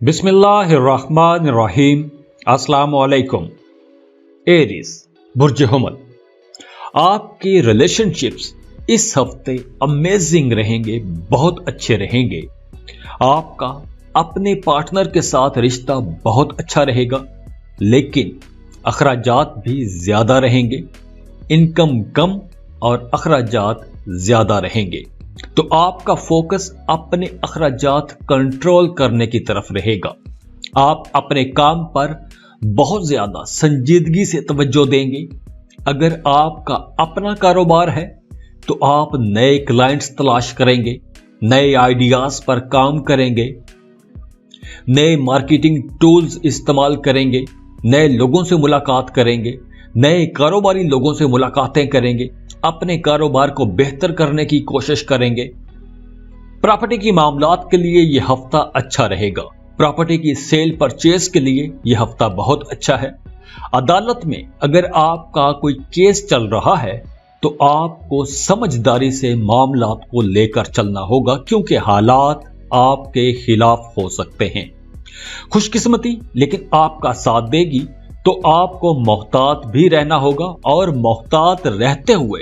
बिस्मिल्लाहिर्रहमानिर्रहीम। अस्सलाम वालेकुम। एरीज बुर्ज हमल, आपके रिलेशनशिप्स इस हफ्ते अमेजिंग रहेंगे, बहुत अच्छे रहेंगे। आपका अपने पार्टनर के साथ रिश्ता बहुत अच्छा रहेगा, लेकिन अखराजात भी ज्यादा रहेंगे। इनकम कम और अखराजात ज्यादा रहेंगे, तो आपका फोकस अपने अखराजात कंट्रोल करने की तरफ रहेगा। आप अपने काम पर बहुत ज्यादा संजीदगी से तवज्जो देंगे। अगर आपका अपना कारोबार है तो आप नए क्लाइंट्स तलाश करेंगे, नए आइडियाज पर काम करेंगे, नए मार्केटिंग टूल्स इस्तेमाल करेंगे, नए लोगों से मुलाकात करेंगे, नए कारोबारी लोगों से मुलाकातें करेंगे, अपने कारोबार को बेहतर करने की कोशिश करेंगे। प्रॉपर्टी की मामलात के लिए यह हफ्ता अच्छा रहेगा। प्रॉपर्टी की सेल परचेज के लिए यह हफ्ता बहुत अच्छा है। अदालत में अगर आपका कोई केस चल रहा है तो आपको समझदारी से मामलात को लेकर चलना होगा, क्योंकि हालात आपके खिलाफ हो सकते हैं। खुशकिस्मती लेकिन आपका साथ देगी, तो आपको मोहतात भी रहना होगा और मोहतात रहते हुए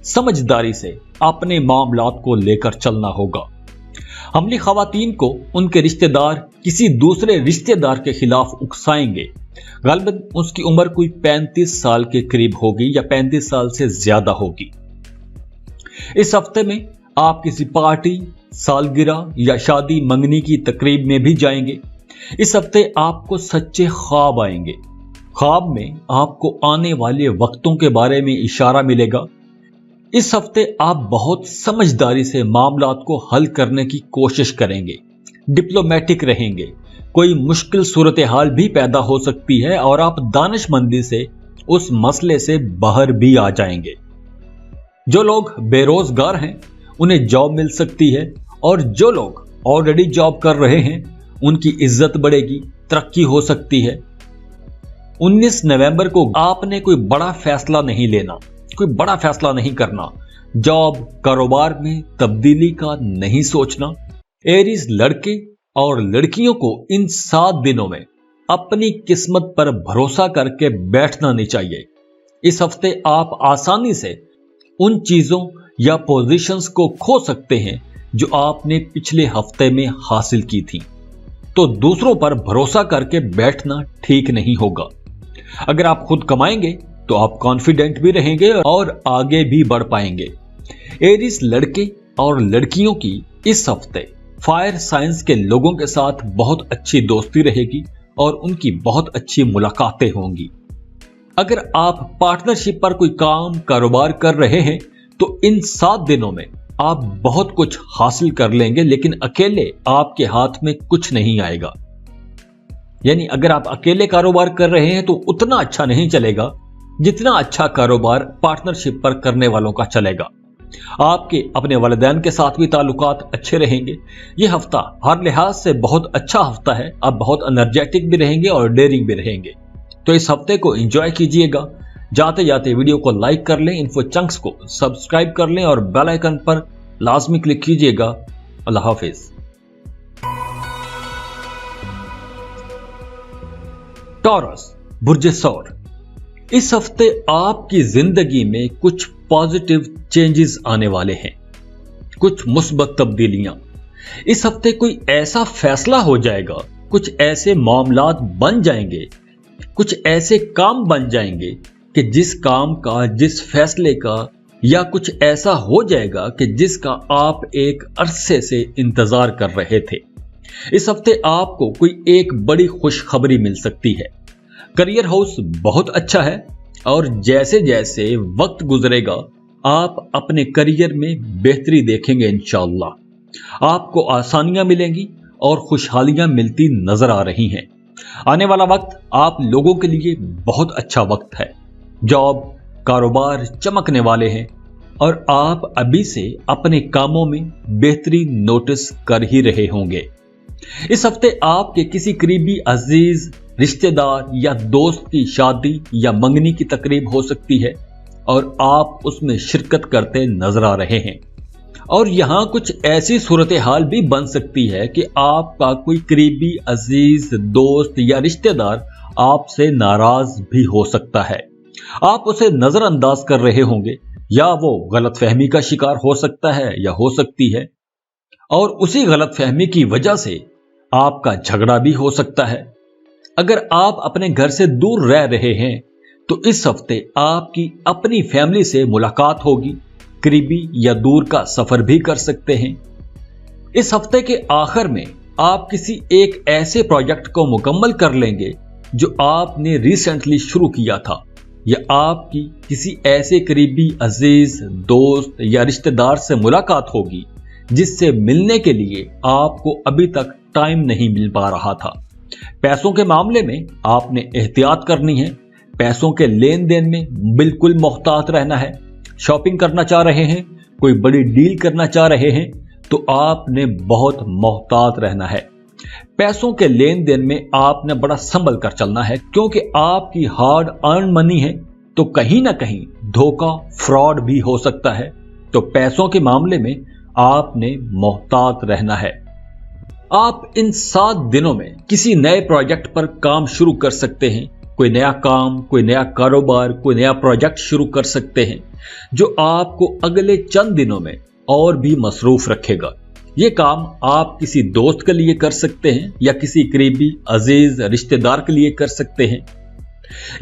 समझदारी से अपने मामलात को लेकर चलना होगा। हमली खवातीन को उनके रिश्तेदार किसी दूसरे रिश्तेदार के खिलाफ उकसाएंगे। गलबन उसकी उम्र कोई 35 साल के करीब होगी या 35 साल से ज्यादा होगी। इस हफ्ते में आप किसी पार्टी, सालगिरह या शादी मंगनी की तकरीब में भी जाएंगे। इस हफ्ते आपको सच्चे ख्वाब आएंगे। ख्वाब में आपको आने वाले वक्तों के बारे में इशारा मिलेगा। इस हफ्ते आप बहुत समझदारी से मामलात को हल करने की कोशिश करेंगे, डिप्लोमेटिक रहेंगे। कोई मुश्किल सूरत हाल भी पैदा हो सकती है और आप दानिशमंदी से उस मसले से बाहर भी आ जाएंगे। जो लोग बेरोजगार हैं उन्हें जॉब मिल सकती है, और जो लोग ऑलरेडी जॉब कर रहे हैं उनकी इज्जत बढ़ेगी, तरक्की हो सकती है। 19 नवंबर को आपने कोई बड़ा फैसला नहीं लेना, कोई बड़ा फैसला नहीं करना। जॉब, कारोबार में तब्दीली का नहीं सोचना। एरीज लड़के और लड़कियों को इन 7 दिनों में अपनी किस्मत पर भरोसा करके बैठना नहीं चाहिए। इस हफ्ते आप आसानी से उन चीजों या पोजीशंस को खो सकते हैं जो आपने पिछले हफ्ते में हासिल की थी, तो दूसरों पर भरोसा करके बैठना ठीक नहीं होगा। अगर आप खुद कमाएंगे तो आप कॉन्फिडेंट भी रहेंगे और आगे भी बढ़ पाएंगे। एरीज लड़के और लड़कियों की इस हफ्ते फायर साइंस के लोगों के साथ बहुत अच्छी दोस्ती रहेगी और उनकी बहुत अच्छी मुलाकातें होंगी। अगर आप पार्टनरशिप पर कोई काम, कारोबार कर रहे हैं तो इन 7 दिनों में आप बहुत कुछ हासिल कर लेंगे, लेकिन अकेले आपके हाथ में कुछ नहीं आएगा। यानी अगर आप अकेले कारोबार कर रहे हैं तो उतना अच्छा नहीं चलेगा जितना अच्छा कारोबार पार्टनरशिप पर करने वालों का चलेगा। आपके अपने वालिदैन के साथ भी ताल्लुकात अच्छे रहेंगे। यह हफ्ता हर लिहाज से बहुत अच्छा हफ्ता है। आप बहुत एनर्जेटिक भी रहेंगे और डेयरिंग भी रहेंगे, तो इस हफ्ते को एंजॉय कीजिएगा। जाते जाते वीडियो को लाइक कर लें, इन्फो चंक्स को सब्सक्राइब कर लें और बेल आइकन पर लाजमी क्लिक कीजिएगा। अल्लाह हाफिज। टॉरस बुर्ज सौर, इस हफ्ते आपकी जिंदगी में कुछ पॉजिटिव चेंजेस आने वाले हैं, कुछ मुस्बत तब्दीलियां। इस हफ्ते कोई ऐसा फैसला हो जाएगा, कुछ ऐसे मामलात बन जाएंगे, कुछ ऐसे काम बन जाएंगे कि जिस काम का, जिस फैसले का या कुछ ऐसा हो जाएगा कि जिसका आप एक अरसे से इंतजार कर रहे थे। इस हफ्ते आपको कोई एक बड़ी खुशखबरी मिल सकती है। करियर हाउस बहुत अच्छा है और जैसे जैसे वक्त गुजरेगा आप अपने करियर में बेहतरी देखेंगे। इंशाअल्लाह आपको आसानियां मिलेंगी और खुशहालियां मिलती नजर आ रही हैं। आने वाला वक्त आप लोगों के लिए बहुत अच्छा वक्त है। जॉब, कारोबार चमकने वाले हैं और आप अभी से अपने कामों में बेहतरी नोटिस कर ही रहे होंगे। इस हफ्ते आपके किसी करीबी अजीज, रिश्तेदार या दोस्त की शादी या मंगनी की तकरीब हो सकती है और आप उसमें शिरकत करते नजर आ रहे हैं। और यहाँ कुछ ऐसी सूरत हाल भी बन सकती है कि आपका कोई करीबी अजीज दोस्त या रिश्तेदार आपसे नाराज भी हो सकता है। आप उसे नजरअंदाज कर रहे होंगे या वो गलतफहमी का शिकार हो सकता है या हो सकती है, और उसी गलतफहमी की वजह से आपका झगड़ा भी हो सकता है। अगर आप अपने घर से दूर रह रहे हैं तो इस हफ्ते आपकी अपनी फैमिली से मुलाकात होगी, करीबी या दूर का सफर भी कर सकते हैं। इस हफ्ते के आखिर में आप किसी एक ऐसे प्रोजेक्ट को मुकम्मल कर लेंगे जो आपने रिसेंटली शुरू किया था, या आपकी किसी ऐसे करीबी अजीज दोस्त या रिश्तेदार से मुलाकात होगी जिससे मिलने के लिए आपको अभी तक टाइम नहीं मिल पा रहा था। पैसों के मामले में आपने एहतियात करनी है। पैसों के लेन देन में बिल्कुल मोहतात रहना है। शॉपिंग करना चाह रहे हैं, कोई बड़ी डील करना चाह रहे हैं तो आपने बहुत मोहतात रहना है। पैसों के लेन देन में आपने बड़ा संभल कर चलना है, क्योंकि आपकी हार्ड अर्न मनी है तो कहीं ना कहीं धोखा, फ्रॉड भी हो सकता है। तो पैसों के मामले में आपने मोहतात रहना है। आप इन 7 दिनों में किसी नए प्रोजेक्ट पर काम शुरू कर सकते हैं। कोई नया काम, कोई नया कारोबार, कोई नया प्रोजेक्ट शुरू कर सकते हैं जो आपको अगले चंद दिनों में और भी मसरूफ रखेगा। ये काम आप किसी दोस्त के लिए कर सकते हैं या किसी करीबी अजीज रिश्तेदार के लिए कर सकते हैं।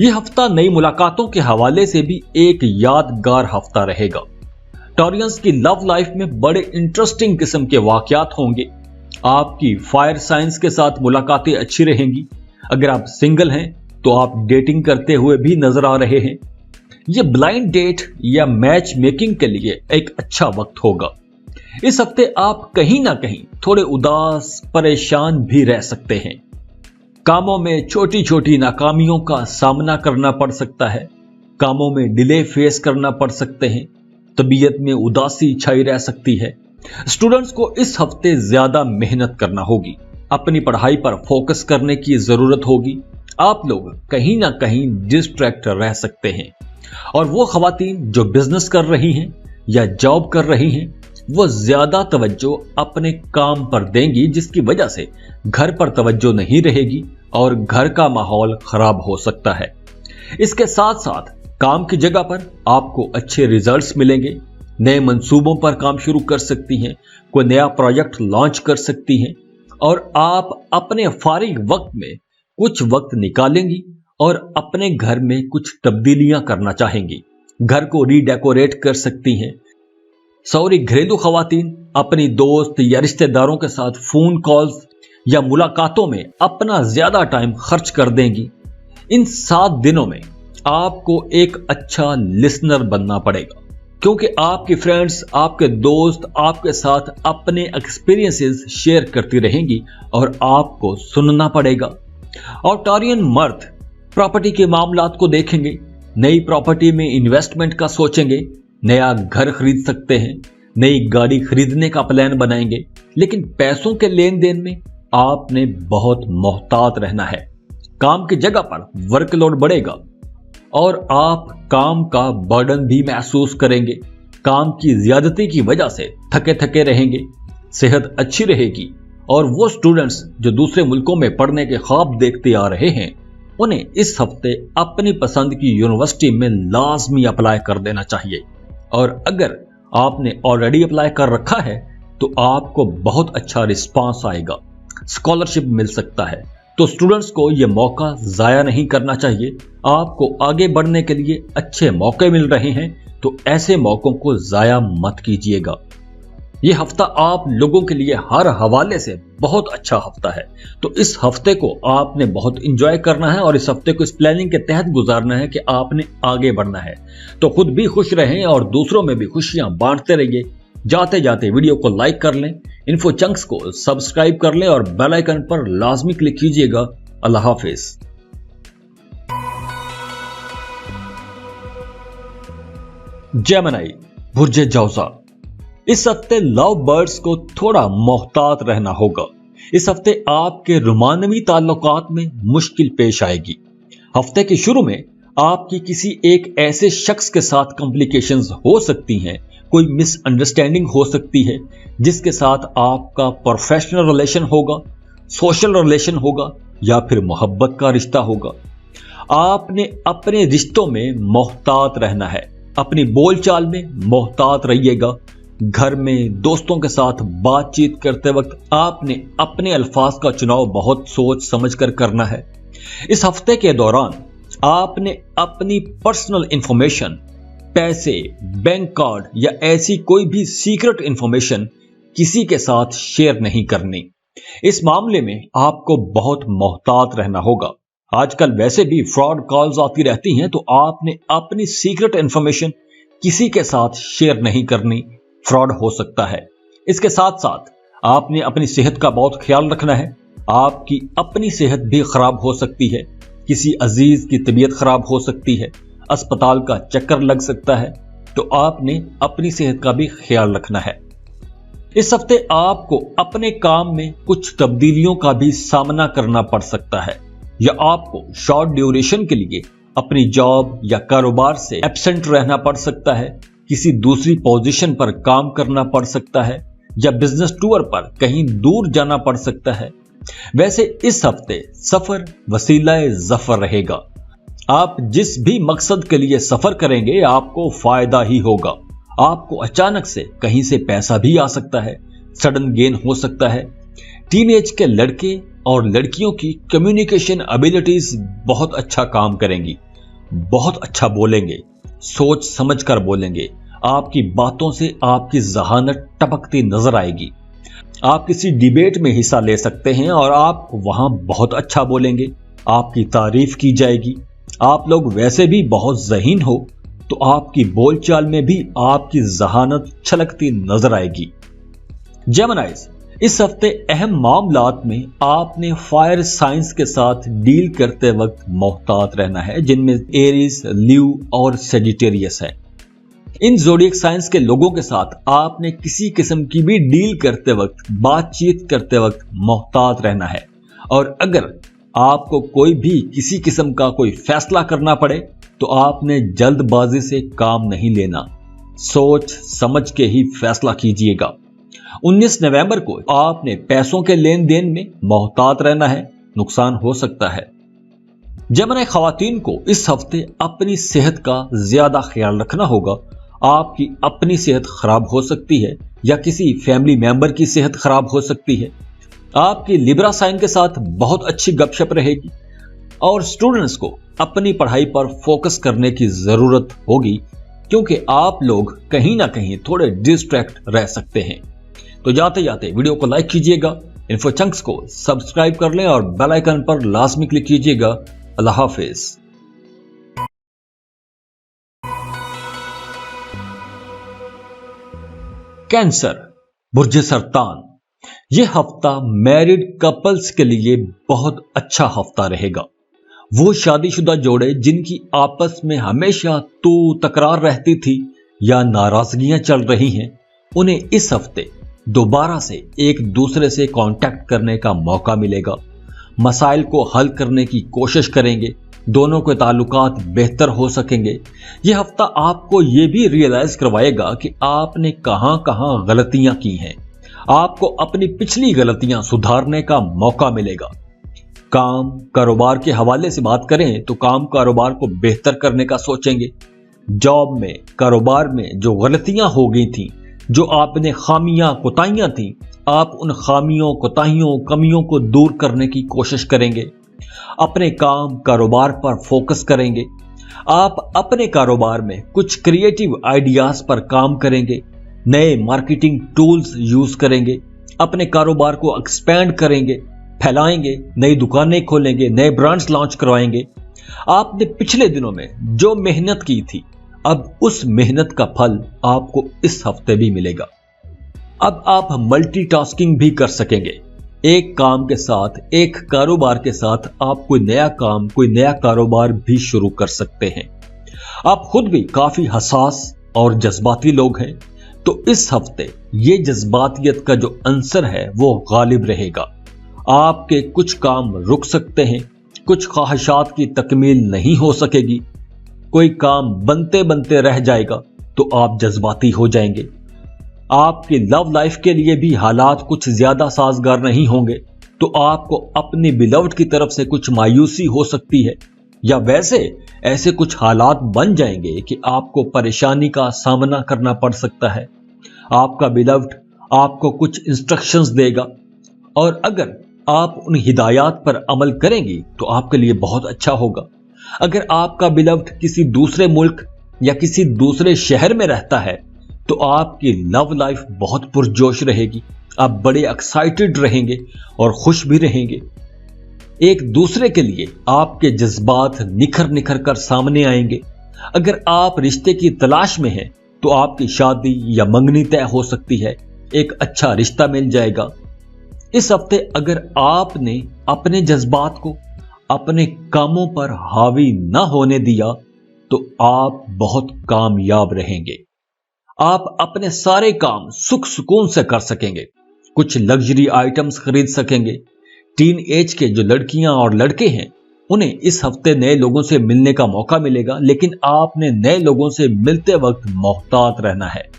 यह हफ्ता नई मुलाकातों के हवाले से भी एक यादगार हफ्ता रहेगा। टॉरियंस की लव लाइफ में बड़े इंटरेस्टिंग किस्म के वाकयात होंगे। आपकी फायर साइंस के साथ मुलाकातें अच्छी रहेंगी। अगर आप सिंगल हैं तो आप डेटिंग करते हुए भी नजर आ रहे हैं। यह ब्लाइंड डेट या मैच मेकिंग के लिए एक अच्छा वक्त होगा। इस हफ्ते आप कहीं ना कहीं थोड़े उदास, परेशान भी रह सकते हैं। कामों में छोटी छोटी नाकामियों का सामना करना पड़ सकता है। कामों में डिले फेस करना पड़ सकते हैं। तबीयत में उदासी छाई रह सकती है। स्टूडेंट्स को इस हफ्ते ज्यादा मेहनत करना होगी। अपनी पढ़ाई पर फोकस करने की जरूरत होगी। आप लोग कहीं ना कहीं डिस्ट्रैक्ट रह सकते हैं। और वो खवातीन जो बिजनेस कर रही हैं या जॉब कर रही हैं, वो ज्यादा तवज्जो अपने काम पर देंगी, जिसकी वजह से घर पर तवज्जो नहीं रहेगी और घर का माहौल खराब हो सकता है। इसके साथ साथ काम की जगह पर आपको अच्छे रिजल्ट्स मिलेंगे। नए मंसूबों पर काम शुरू कर सकती हैं, कोई नया प्रोजेक्ट लॉन्च कर सकती हैं, और आप अपने फारिग वक्त में कुछ वक्त निकालेंगी और अपने घर में कुछ तब्दीलियां करना चाहेंगी। घर को रीडेकोरेट कर सकती हैं। सॉरी, घरेलू खवातीन अपनी दोस्त या रिश्तेदारों के साथ फोन कॉल्स या मुलाकातों में अपना ज्यादा टाइम खर्च कर देंगी। इन 7 दिनों में आपको एक अच्छा लिसनर बनना पड़ेगा, क्योंकि आपकी फ्रेंड्स, आपके दोस्त आपके साथ अपने एक्सपीरियंसेस शेयर करती रहेंगी और आपको सुनना पड़ेगा। और टॉरियन मर्द प्रॉपर्टी के मामलात को देखेंगे। नई प्रॉपर्टी में इन्वेस्टमेंट का सोचेंगे। नया घर खरीद सकते हैं, नई गाड़ी खरीदने का प्लान बनाएंगे। लेकिन पैसों के लेन देन में आपने बहुत मोहतात रहना है। काम की जगह पर वर्कलोड बढ़ेगा और आप काम का बर्डन भी महसूस करेंगे। काम की ज्यादती की वजह से थके थके रहेंगे। सेहत अच्छी रहेगी और वो स्टूडेंट्स जो दूसरे मुल्कों में पढ़ने के ख्वाब देखते आ रहे हैं, उन्हें इस हफ्ते अपनी पसंद की यूनिवर्सिटी में लाजमी अप्लाई कर देना चाहिए। और अगर आपने ऑलरेडी अप्लाई कर रखा है तो आपको बहुत अच्छा रिस्पांस आएगा, स्कॉलरशिप मिल सकता है। तो स्टूडेंट्स को यह मौका जाया नहीं करना चाहिए। आपको आगे बढ़ने के लिए अच्छे मौके मिल रहे हैं, तो ऐसे मौकों को जाया मत कीजिएगा। यह हफ्ता आप लोगों के लिए हर हवाले से बहुत अच्छा हफ्ता है। तो इस हफ्ते को आपने बहुत इंजॉय करना है और इस हफ्ते को इस प्लानिंग के तहत गुजारना है कि आपने आगे बढ़ना है। तो खुद भी खुश रहें और दूसरों में भी खुशियां बांटते रहिए। जाते जाते वीडियो को लाइक कर लें, इन्फो चंक्स को सब्सक्राइब कर लें और बेल आइकन पर लाजमी क्लिक कीजिएगा। अल्लाह हाफिज। जेमिनी, बुर्जे जौजा, इस हफ्ते लव बर्ड्स को थोड़ा मोहतात रहना होगा। इस हफ्ते आपके रोमानवी ताल्लुकात में मुश्किल पेश आएगी। हफ्ते के शुरू में आपकी किसी एक ऐसे शख्स के साथ कॉम्प्लिकेशंस हो सकती हैं कोई मिसअंडरस्टैंडिंग हो सकती है जिसके साथ आपका प्रोफेशनल रिलेशन होगा, सोशल रिलेशन होगा या फिर मोहब्बत का रिश्ता होगा। आपने अपने रिश्तों में मोहतात रहना है, अपनी बोलचाल में मोहतात रहिएगा। घर में दोस्तों के साथ बातचीत करते वक्त आपने अपने अल्फाज का चुनाव बहुत सोच समझ कर करना है। इस हफ्ते के दौरान आपने अपनी पर्सनल इंफॉर्मेशन, पैसे, बैंक कार्ड या ऐसी कोई भी सीक्रेट इंफॉर्मेशन किसी के साथ शेयर नहीं करनी। इस मामले में आपको बहुत मोहतात रहना होगा। आजकल वैसे भी फ्रॉड कॉल्स आती रहती हैं, तो आपने अपनी सीक्रेट इंफॉर्मेशन किसी के साथ शेयर नहीं करनी, फ्रॉड हो सकता है। इसके साथ साथ आपने अपनी सेहत का बहुत ख्याल रखना है। आपकी अपनी सेहत भी खराब हो सकती है, किसी अजीज की तबीयत खराब हो सकती है, अस्पताल का चक्कर लग सकता है, तो आपने अपनी सेहत का भी ख्याल रखना है। इस हफ्ते आपको अपने काम में कुछ तब्दीलियों का भी सामना करना पड़ सकता है, या आपको शॉर्ट ड्यूरेशन के लिए अपनी जॉब या कारोबार से एब्सेंट रहना पड़ सकता है, किसी दूसरी पोजीशन पर काम करना पड़ सकता है, या बिजनेस टूर पर कहीं दूर जाना पड़ सकता है। वैसे इस हफ्ते सफर वसीलाए जफर रहेगा। आप जिस भी मकसद के लिए सफर करेंगे आपको फायदा ही होगा। आपको अचानक से कहीं से पैसा भी आ सकता है, सडन गेन हो सकता है। टीनेज के लड़के और लड़कियों की कम्युनिकेशन एबिलिटीज बहुत अच्छा काम करेंगी, बहुत अच्छा बोलेंगे, सोच समझ कर बोलेंगे। आपकी बातों से आपकी जहानत टपकती नजर आएगी। आप किसी डिबेट में हिस्सा ले सकते हैं और आप वहां बहुत अच्छा बोलेंगे, आपकी तारीफ की जाएगी। आप लोग वैसे भी बहुत ज़हीन हो, तो आपकी बोलचाल में भी आपकी जहानत छलकती नजर आएगी। जेमिनाइज, इस हफ्ते अहम मामलात में आपने फायर साइंस के साथ डील करते वक्त मोहतात रहना है, जिनमें एरीज, ल्यू और सेजिटेरियस है। इन ज़ोडिएक साइंस के लोगों के साथ आपने किसी किस्म की भी डील करते वक्त, बातचीत करते वक्त मोहतात रहना है। और अगर आपको कोई भी किसी किस्म का कोई फैसला करना पड़े तो आपने जल्दबाजी से काम नहीं लेना, सोच समझ के ही फैसला कीजिएगा। 19 नवंबर को आपने पैसों के लेन देन में मोहतात रहना है, नुकसान हो सकता है। जेमिनी खवातीन को इस हफ्ते अपनी सेहत का ज्यादा ख्याल रखना होगा। आपकी अपनी सेहत खराब हो सकती है या किसी फैमिली मेंबर की सेहत खराब हो सकती है। आपकी लिब्रा साइन के साथ बहुत अच्छी गपशप रहेगी और स्टूडेंट्स को अपनी पढ़ाई पर फोकस करने की जरूरत होगी, क्योंकि आप लोग कहीं ना कहीं थोड़े डिस्ट्रैक्ट रह सकते हैं। तो जाते जाते वीडियो को लाइक कीजिएगा, इन्फो चंक्स को सब्सक्राइब कर लें और बेल आइकन पर लाजमी क्लिक कीजिएगा। अल्लाह हाफिज। कैंसर, बुर्ज सरतान, यह हफ्ता मैरिड कपल्स के लिए बहुत अच्छा हफ्ता रहेगा। वो शादीशुदा जोड़े जिनकी आपस में हमेशा तू तकरार रहती थी या नाराजगियां चल रही हैं, उन्हें इस हफ्ते दोबारा से एक दूसरे से कांटेक्ट करने का मौका मिलेगा। मसाइल को हल करने की कोशिश करेंगे, दोनों के ताल्लुकात बेहतर हो सकेंगे। यह हफ्ता आपको यह भी रियलाइज करवाएगा कि आपने कहां कहां गलतियां की हैं। आपको अपनी पिछली गलतियां सुधारने का मौका मिलेगा। काम कारोबार के हवाले से बात करें तो काम कारोबार को बेहतर करने का सोचेंगे। जॉब में कारोबार में जो गलतियां हो गई थी, जो आपने खामियां कोताहियां थी, आप उन खामियों कोताहियों कमियों को दूर करने की कोशिश करेंगे। अपने काम कारोबार पर फोकस करेंगे। आप अपने कारोबार में कुछ क्रिएटिव आइडियाज पर काम करेंगे, नए मार्केटिंग टूल्स यूज करेंगे, अपने कारोबार को एक्सपेंड करेंगे, फैलाएंगे, नई दुकानें खोलेंगे, नए ब्रांड्स लॉन्च करवाएंगे। आपने पिछले दिनों में जो मेहनत की थी, अब उस मेहनत का फल आपको इस हफ्ते भी मिलेगा। अब आप मल्टीटास्किंग भी कर सकेंगे। एक काम के साथ, एक कारोबार के साथ आप कोई नया काम, कोई नया कारोबार भी शुरू कर सकते हैं। आप खुद भी काफी हसास और जज्बाती लोग हैं, तो इस हफ्ते ये जज्बातियत का जो अंसर है वो गालिब रहेगा। आपके कुछ काम रुक सकते हैं, कुछ ख्वाहिशात की तकमील नहीं हो सकेगी, कोई काम बनते बनते रह जाएगा, तो आप जज्बाती हो जाएंगे। आपकी लव लाइफ के लिए भी हालात कुछ ज्यादा साजगार नहीं होंगे, तो आपको अपने बिलव्ड की तरफ से कुछ मायूसी हो सकती है, या वैसे ऐसे कुछ हालात बन जाएंगे कि आपको परेशानी का सामना करना पड़ सकता है। आपका बिलव्ड आपको कुछ इंस्ट्रक्शंस देगा और अगर आप उन हिदायत पर अमल करेंगी तो आपके लिए बहुत अच्छा होगा। अगर आपका बिलव्ड किसी दूसरे मुल्क या किसी दूसरे शहर में रहता है तो आपकी लव लाइफ बहुत पुरजोश रहेगी, आप बड़े एक्साइटेड रहेंगे और खुश भी रहेंगे। एक दूसरे के लिए आपके जज्बात निखर निखर कर सामने आएंगे। अगर आप रिश्ते की तलाश में हैं तो आपकी शादी या मंगनी तय हो सकती है, एक अच्छा रिश्ता मिल जाएगा। इस हफ्ते अगर आपने अपने जज्बात को अपने कामों पर हावी न होने दिया तो आप बहुत कामयाब रहेंगे। आप अपने सारे काम सुख सुकून से कर सकेंगे, कुछ लग्जरी आइटम्स खरीद सकेंगे। टीन एज के जो लड़कियां और लड़के हैं उन्हें इस हफ्ते नए लोगों से मिलने का मौका मिलेगा, लेकिन आपने नए लोगों से मिलते वक्त मोहतात रहना है।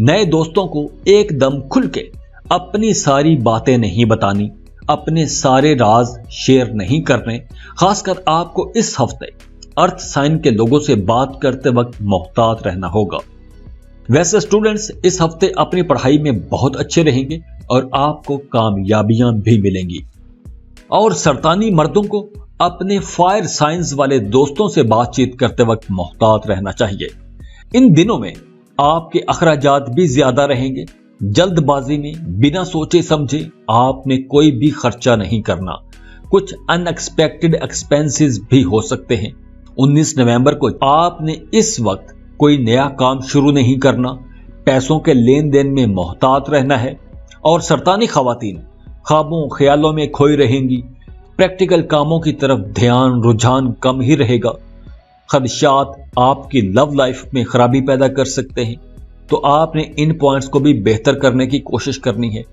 नए दोस्तों को एकदम खुल के अपनी सारी बातें नहीं बतानी, अपने सारे राज शेयर नहीं करने। खासकर आपको इस हफ्ते अर्थ साइन के लोगों से बात करते वक्त मोहतात रहना होगा। वैसे स्टूडेंट्स इस हफ्ते अपनी पढ़ाई में बहुत अच्छे रहेंगे और आपको कामयाबियां भी मिलेंगी। और सरतानी मर्दों को अपने फायर साइंस वाले दोस्तों से बातचीत करते वक्त मोहतात रहना चाहिए। इन दिनों में आपके अखराजात भी ज्यादा रहेंगे। जल्दबाजी में बिना सोचे समझे आपने कोई भी खर्चा नहीं करना। कुछ अनएक्सपेक्टेड एक्सपेंसेस भी हो सकते हैं। 19 नवंबर को आपने इस वक्त कोई नया काम शुरू नहीं करना, पैसों के लेन देन में मोहतात रहना है। और सरतानी खवातीन ख्वाबों ख्यालों में खोई रहेंगी, प्रैक्टिकल कामों की तरफ ध्यान रुझान कम ही रहेगा। खदशात आपकी लव लाइफ में खराबी पैदा कर सकते हैं, तो आपने इन पॉइंट्स को भी बेहतर करने की कोशिश करनी है।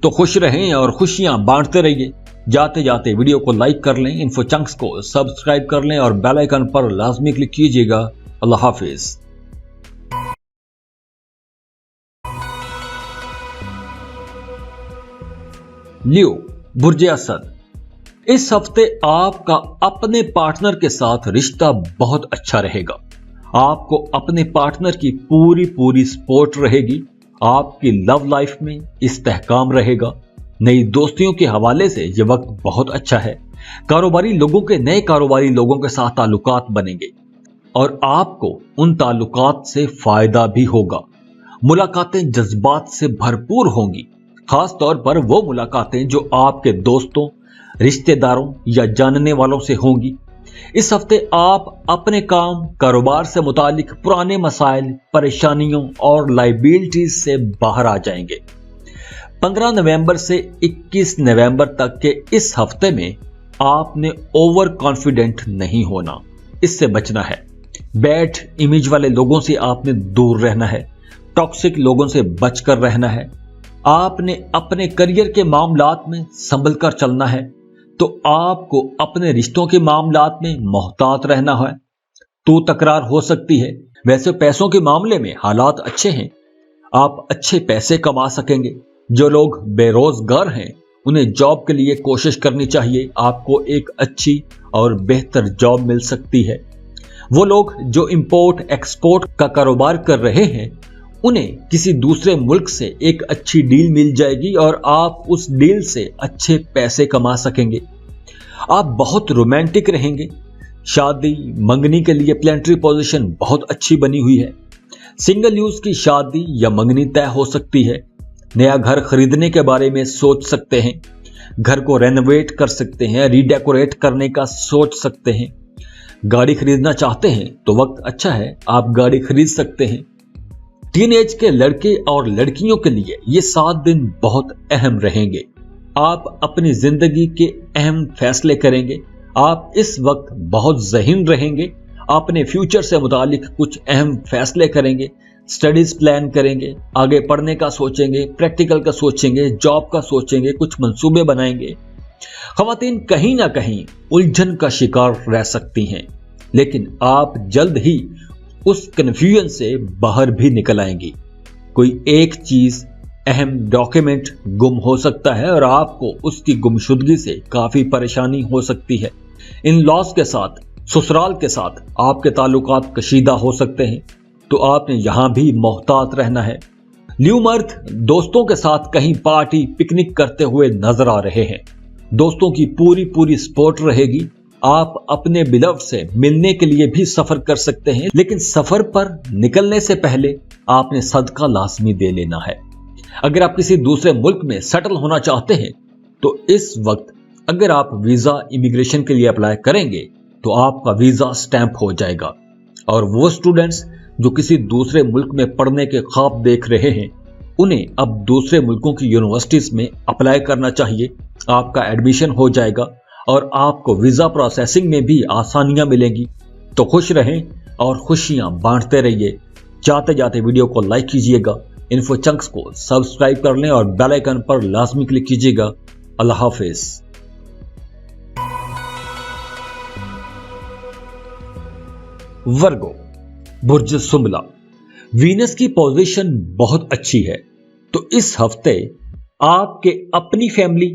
तो खुश रहें और खुशियां बांटते रहिए। जाते जाते वीडियो को लाइक कर लें, इन्फो चंक्स को सब्सक्राइब कर लें और बेल आइकन पर लाजमी क्लिक कीजिएगा। अल्लाह हाफिज। लियो बुर्ज असद, इस हफ्ते आपका अपने पार्टनर के साथ रिश्ता बहुत अच्छा रहेगा। आपको अपने पार्टनर की पूरी सपोर्ट रहेगी। आपकी लव लाइफ में इस्तेहकाम रहेगा। नई दोस्तियों के हवाले से यह वक्त बहुत अच्छा है। कारोबारी लोगों के नए कारोबारी लोगों के साथ ताल्लुकात बनेंगे और आपको उन ताल्लुकात से फायदा भी होगा। मुलाकातें जज्बात से भरपूर होंगी, खास तौर पर वो मुलाकातें जो आपके दोस्तों, रिश्तेदारों या जानने वालों से होंगी। इस हफ्ते आप अपने काम कारोबार से मुतालिक पुराने मसाइल, परेशानियों और लाइबिलिटीज से बाहर आ जाएंगे। 15 नवंबर से 21 नवंबर तक के इस हफ्ते में आपने ओवर कॉन्फिडेंट नहीं होना, इससे बचना है। बैड इमेज वाले लोगों से आपने दूर रहना है। टॉक्सिक लोगों से बचकर रहना है। आपने अपने करियर के मामलात में संभल कर चलना है, तो आपको अपने रिश्तों के मामलात में मोहतात रहना है। तो तकरार हो सकती है। वैसे पैसों के मामले में हालात अच्छे हैं, आप अच्छे पैसे कमा सकेंगे। जो लोग बेरोजगार हैं उन्हें जॉब के लिए कोशिश करनी चाहिए। आपको एक अच्छी और बेहतर जॉब मिल सकती है। वो लोग जो इंपोर्ट एक्सपोर्ट का कारोबार कर रहे हैं उन्हें किसी दूसरे मुल्क से एक अच्छी डील मिल जाएगी और आप उस डील से अच्छे पैसे कमा सकेंगे। आप बहुत रोमांटिक रहेंगे। शादी मंगनी के लिए प्लानिटरी पोजीशन बहुत अच्छी बनी हुई है। सिंगल यूज की शादी या मंगनी तय हो सकती है। नया घर खरीदने के बारे में सोच सकते हैं। घर को रेनोवेट कर सकते हैं, रीडेकोरेट करने का सोच सकते हैं। गाड़ी खरीदना चाहते हैं तो वक्त अच्छा है, आप गाड़ी खरीद सकते हैं। टीनेज के लड़के और लड़कियों के लिए ये 7 दिन बहुत अहम रहेंगे। आप अपनी जिंदगी के अहम फैसले करेंगे। आप इस वक्त बहुत ज़हीन रहेंगे। अपने फ्यूचर से मुतालिक कुछ अहम फैसले करेंगे, स्टडीज प्लान करेंगे, आगे पढ़ने का सोचेंगे, प्रैक्टिकल का सोचेंगे, जॉब का सोचेंगे, कुछ मंसूबे बनाएंगे। ख़वातीन कहीं ना कहीं उलझन का शिकार रह सकती हैं, लेकिन आप जल्द ही उस कन्फ्यूजन से बाहर भी निकल आएंगी। कोई एक चीज, अहम डॉक्यूमेंट गुम हो सकता है और आपको उसकी गुमशुदगी से काफी परेशानी हो सकती है। इन लॉस के साथ, ससुराल के साथ आपके ताल्लुकात कशीदा हो सकते हैं, तो आपने यहां भी मोहतात रहना है। न्यू मर्द दोस्तों के साथ कहीं पार्टी पिकनिक करते हुए नजर आ रहे हैं। दोस्तों की पूरी सपोर्ट रहेगी। आप अपने बिलव्ड से मिलने के लिए भी सफर कर सकते हैं, लेकिन सफर पर निकलने से पहले आपने सदका लाजमी दे लेना है। अगर आप किसी दूसरे मुल्क में सेटल होना चाहते हैं तो इस वक्त अगर आप वीजा इमिग्रेशन के लिए अप्लाई करेंगे तो आपका वीजा स्टैंप हो जाएगा। और वो स्टूडेंट्स जो किसी दूसरे मुल्क में पढ़ने के ख्वाब देख रहे हैं, उन्हें अब दूसरे मुल्कों की यूनिवर्सिटीज में अप्लाई करना चाहिए। आपका एडमिशन हो जाएगा और आपको वीजा प्रोसेसिंग में भी आसानियां मिलेंगी। तो खुश रहें और खुशियां बांटते रहिए। जाते जाते वीडियो को लाइक कीजिएगा, इन्फो चंक्स को सब्सक्राइब कर लें और बेल आइकन पर लाजमी क्लिक कीजिएगा। अल्लाह हाफिज। वर्गो, बुर्ज सुंबला। वीनस की पोजीशन बहुत अच्छी है, तो इस हफ्ते आपके अपनी फैमिली,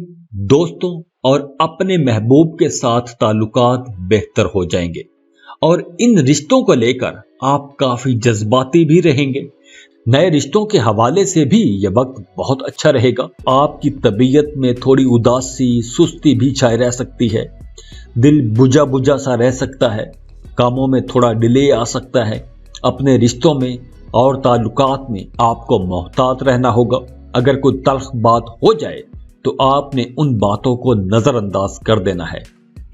दोस्तों और अपने महबूब के साथ ताल्लुकात बेहतर हो जाएंगे और इन रिश्तों को लेकर आप काफी जज्बाती भी रहेंगे। नए रिश्तों के हवाले से भी यह वक्त बहुत अच्छा रहेगा। आपकी तबीयत में थोड़ी उदासी, सुस्ती भी छाई रह सकती है। दिल बुझा बुझा सा रह सकता है। कामों में थोड़ा डिले आ सकता है। अपने रिश्तों में और ताल्लुकात में आपको मोहतात रहना होगा। अगर कोई तल्ख बात हो जाए तो आपने उन बातों को नजरअंदाज कर देना है।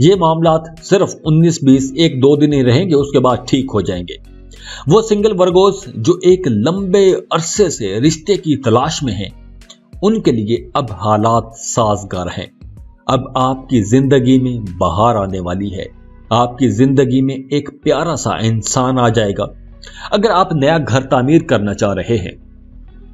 ये मामलात सिर्फ 19-20 1-2 दिन ही रहेंगे, उसके बाद ठीक हो जाएंगे। वो सिंगल वर्गोस जो एक लंबे अरसे से रिश्ते की तलाश में हैं, उनके लिए अब हालात साजगार हैं। अब आपकी जिंदगी में बहार आने वाली है। आपकी जिंदगी में एक प्यारा सा इंसान आ जाएगा। अगर आप नया घर तामीर करना चाह रहे हैं,